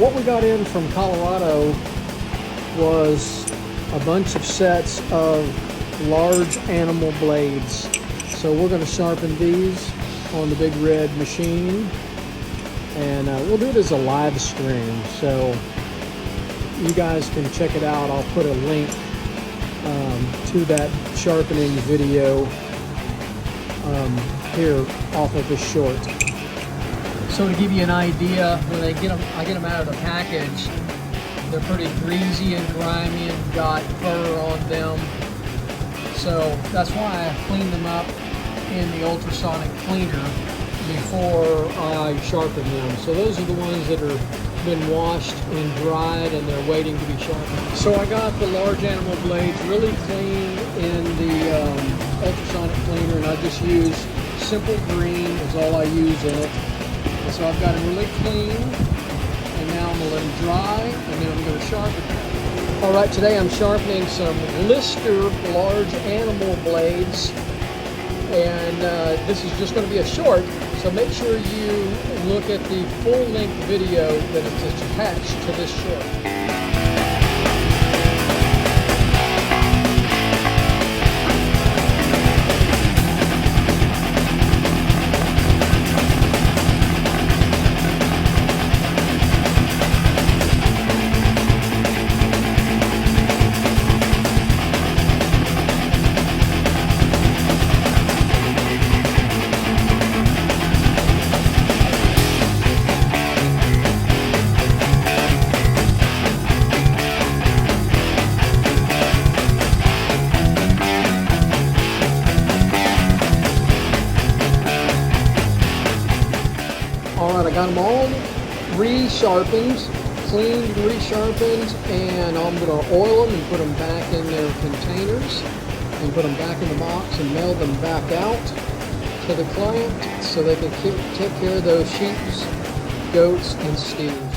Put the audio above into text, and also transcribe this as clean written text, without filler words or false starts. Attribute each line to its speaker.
Speaker 1: what we got in from Colorado was a bunch of sets of large animal blades. So we're going to sharpen these on the big red machine, and we'll do it as a live stream, so you guys can check it out. I'll put a link to that sharpening video here off of this short. So to give you an idea, when I get them out of the package, they're pretty greasy and grimy and got fur on them. So that's why I clean them up in the ultrasonic cleaner before I sharpen them. So those are the ones that are been washed and dried and they're waiting to be sharpened. So I got the large animal blades really clean in the ultrasonic cleaner, and I just use simple green is all I use in it. And so I've got them really clean, and now I'm going to let them dry, and then I'm going to sharpen them. All right, today I'm sharpening some Lister large animal blades, and this is just going to be a short, so make sure you look at the full-length video that is attached to this short. Alright, I got them all re-sharpened, cleaned, re-sharpened, and I'm going to oil them and put them back in their containers and put them back in the box and mail them back out to the client so they can take care of those sheep, goats, and steers.